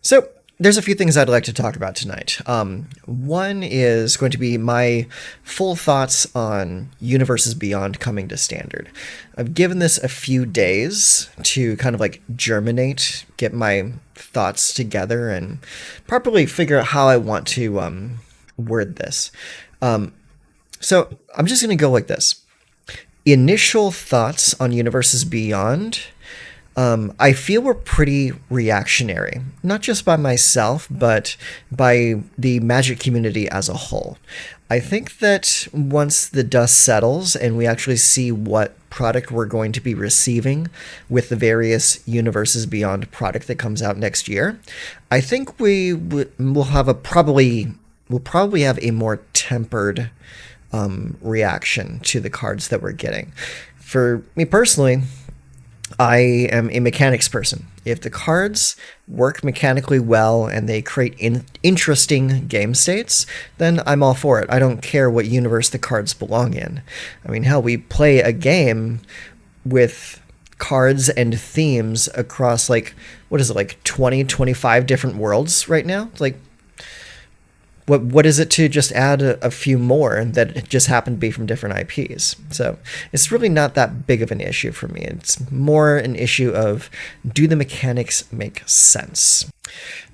So there's a few things I'd like to talk about tonight. One is going to be my full thoughts on Universes Beyond coming to standard. I've given this a few days to kind of like germinate, get my thoughts together, and properly figure out how I want to word this. So I'm just going to go like this. Initial thoughts on Universes Beyond. I feel we're pretty reactionary, not just by myself, but by the Magic community as a whole. I think that once the dust settles and we actually see what product we're going to be receiving with the various Universes Beyond product that comes out next year, I think we'll have we'll probably have a more tempered reaction to the cards that we're getting. For me personally, I am a mechanics person. If the cards work mechanically well and they create interesting game states, then I'm all for it. I don't care what universe the cards belong in. I mean, hell, we play a game with cards and themes across, like, what is it, like 20, 25 different worlds right now? It's like, what is it to just add a few more that just happen to be from different IPs? So it's really not that big of an issue for me. It's more an issue of, do the mechanics make sense?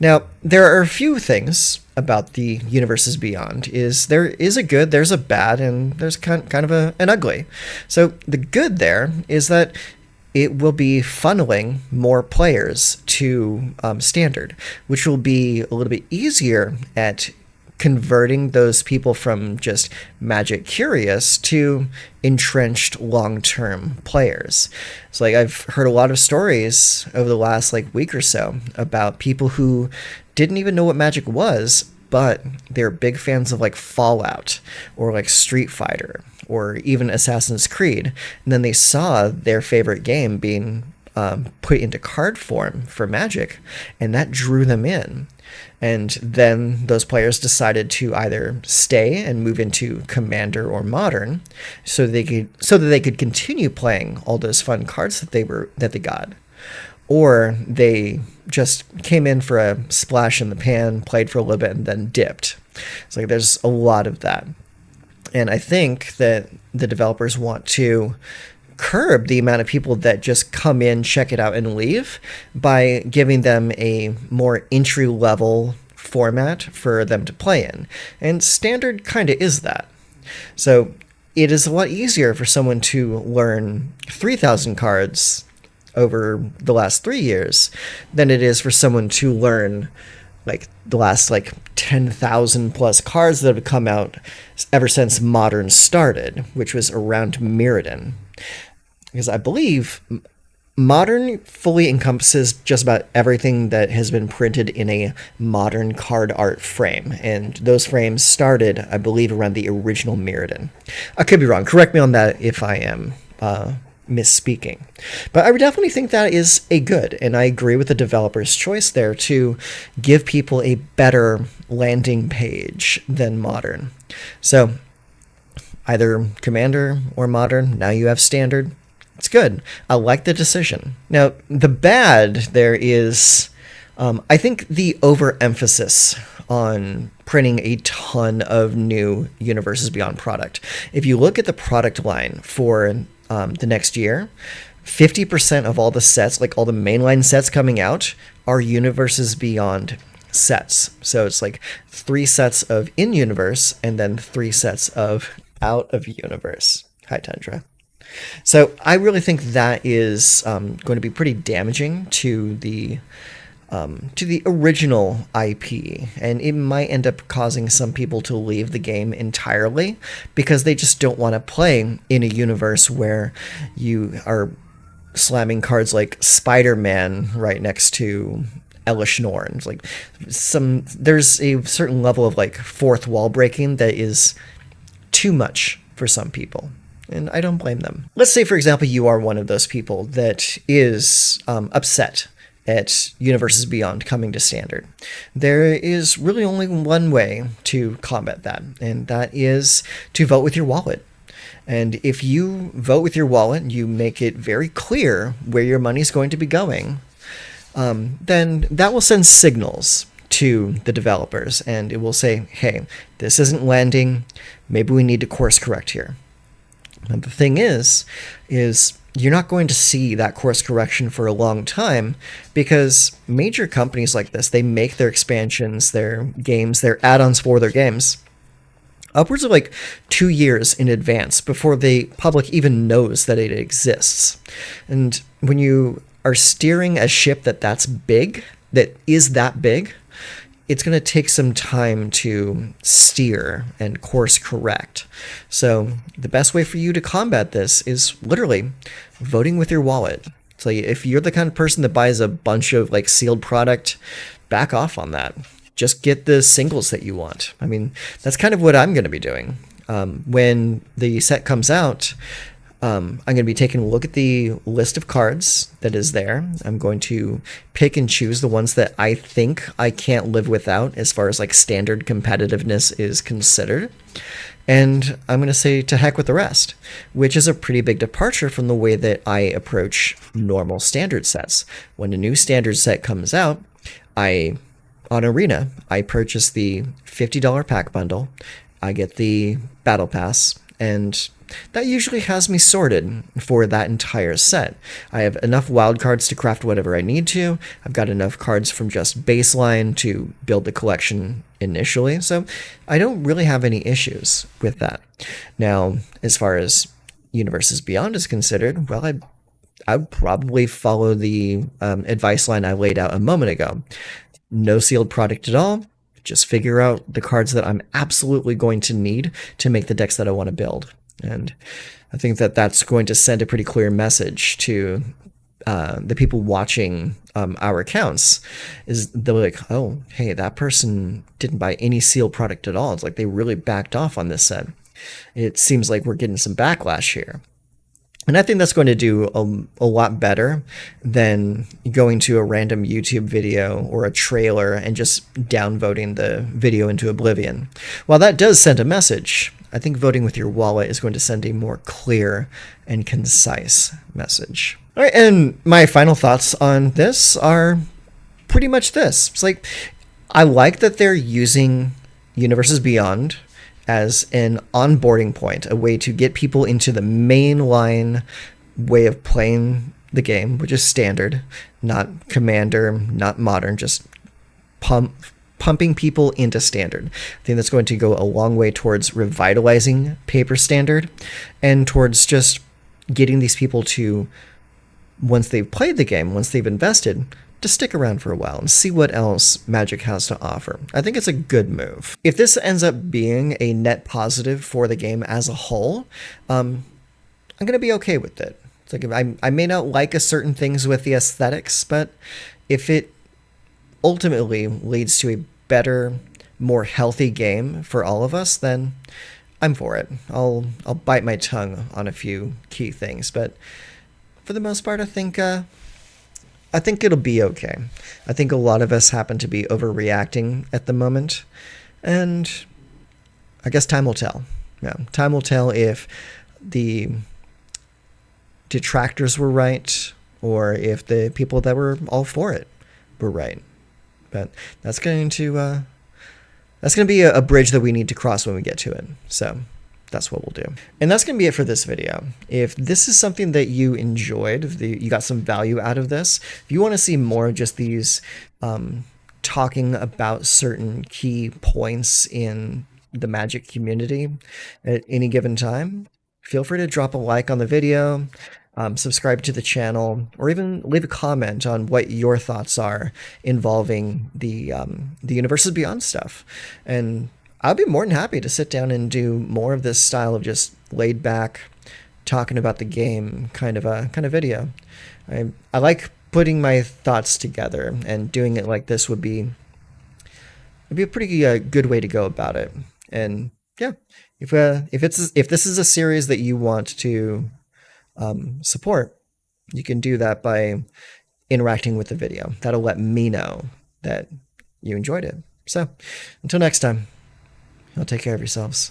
Now, there are a few things about the Universes Beyond. There is a good, there's a bad, and there's kind of an ugly. So the good there is that it will be funneling more players to standard, which will be a little bit easier at converting those people from just Magic curious to entrenched long-term players. So like I've heard a lot of stories over the last like week or so about people who didn't even know what Magic was, but they're big fans of like Fallout or like Street Fighter or even Assassin's Creed, and then they saw their favorite game being put into card form for Magic, and that drew them in. And then those players decided to either stay and move into Commander or Modern, so that they could continue playing all those fun cards that they got, or they just came in for a splash in the pan, played for a little bit, and then dipped. It's like there's a lot of that, and I think that the developers want to curb the amount of people that just come in, check it out, and leave by giving them a more entry-level format for them to play in. And standard kind of is that. So it is a lot easier for someone to learn 3,000 cards over the last 3 years than it is for someone to learn like the last like 10,000 plus cards that have come out ever since Modern started, which was around Mirrodin. Because I believe Modern fully encompasses just about everything that has been printed in a Modern card art frame. And those frames started, I believe, around the original Mirrodin. I could be wrong. Correct me on that if I am misspeaking. But I would definitely think that is a good, and I agree with the developer's choice there to give people a better landing page than Modern. So either Commander or Modern, now you have Standard. It's good. I like the decision. Now, the bad there is, I think, the overemphasis on printing a ton of new Universes Beyond product. If you look at the product line for the next year, 50% of all the sets, like all the mainline sets coming out, are Universes Beyond sets. So it's like 3 sets of in-universe and then 3 sets of out-of-universe. Hi, Tundra. So I really think that is going to be pretty damaging to the original IP, and it might end up causing some people to leave the game entirely because they just don't want to play in a universe where you are slamming cards like Spider-Man right next to Elesh Norn. It's like there's a certain level of like fourth wall breaking that is too much for some people. And I don't blame them. Let's say, for example, you are one of those people that is upset at Universes Beyond coming to standard. There is really only one way to combat that, and that is to vote with your wallet. And if you vote with your wallet, you make it very clear where your money is going to be going, then that will send signals to the developers, and it will say, hey, this isn't landing. Maybe we need to course correct here. And the thing is you're not going to see that course correction for a long time, because major companies like this, they make their expansions, their games, their add-ons for their games upwards of like 2 years in advance before the public even knows that it exists. And when you are steering a ship that's big, that is that big, it's going to take some time to steer and course correct. So the best way for you to combat this is literally voting with your wallet. So if you're the kind of person that buys a bunch of like sealed product, back off on that. Just get the singles that you want. I mean, that's kind of what I'm going to be doing. When the set comes out, I'm going to be taking a look at the list of cards that is there. I'm going to pick and choose the ones that I think I can't live without as far as like standard competitiveness is considered. And I'm going to say to heck with the rest, which is a pretty big departure from the way that I approach normal standard sets. When a new standard set comes out, on Arena, I purchase the $50 pack bundle. I get the battle pass, and that usually has me sorted for that entire set. I have enough wild cards to craft whatever I need to. I've got enough cards from just baseline to build the collection initially, so I don't really have any issues with that. Now, as far as Universes Beyond is considered, well, I would probably follow the advice line I laid out a moment ago. No sealed product at all. Just figure out the cards that I'm absolutely going to need to make the decks that I want to build. And I think that that's going to send a pretty clear message to the people watching our accounts. Is they're like, oh, hey, that person didn't buy any sealed product at all. It's like they really backed off on this set. It seems like we're getting some backlash here. And I think that's going to do a lot better than going to a random YouTube video or a trailer and just downvoting the video into oblivion. While that does send a message, I think voting with your wallet is going to send a more clear and concise message. All right, and my final thoughts on this are pretty much this. It's like, I like that they're using Universes Beyond as an onboarding point, a way to get people into the mainline way of playing the game, which is standard, not Commander, not Modern, just pumping people into Standard. I think that's going to go a long way towards revitalizing Paper Standard and towards just getting these people to, once they've played the game, once they've invested, to stick around for a while and see what else Magic has to offer. I think it's a good move. If this ends up being a net positive for the game as a whole, I'm going to be okay with it. It's like I may not like a certain things with the aesthetics, but if it ultimately leads to a better, more healthy game for all of us, then I'm for it. I'll bite my tongue on a few key things, but for the most part, I think it'll be okay. I think a lot of us happen to be overreacting at the moment, and I guess time will tell. Yeah, time will tell if the detractors were right or if the people that were all for it were right. But that's going to be a bridge that we need to cross when we get to it. So that's what we'll do. And that's going to be it for this video. If this is something that you enjoyed, if you got some value out of this, if you want to see more of just these talking about certain key points in the Magic community at any given time, feel free to drop a like on the video, subscribe to the channel, or even leave a comment on what your thoughts are involving the Universes Beyond stuff. And I'll be more than happy to sit down and do more of this style of just laid back, talking about the game kind of video. I like putting my thoughts together, and doing it like this would be a pretty good way to go about it. And yeah, if this is a series that you want to support, you can do that by interacting with the video. That'll let me know that you enjoyed it. So until next time, y'all take care of yourselves.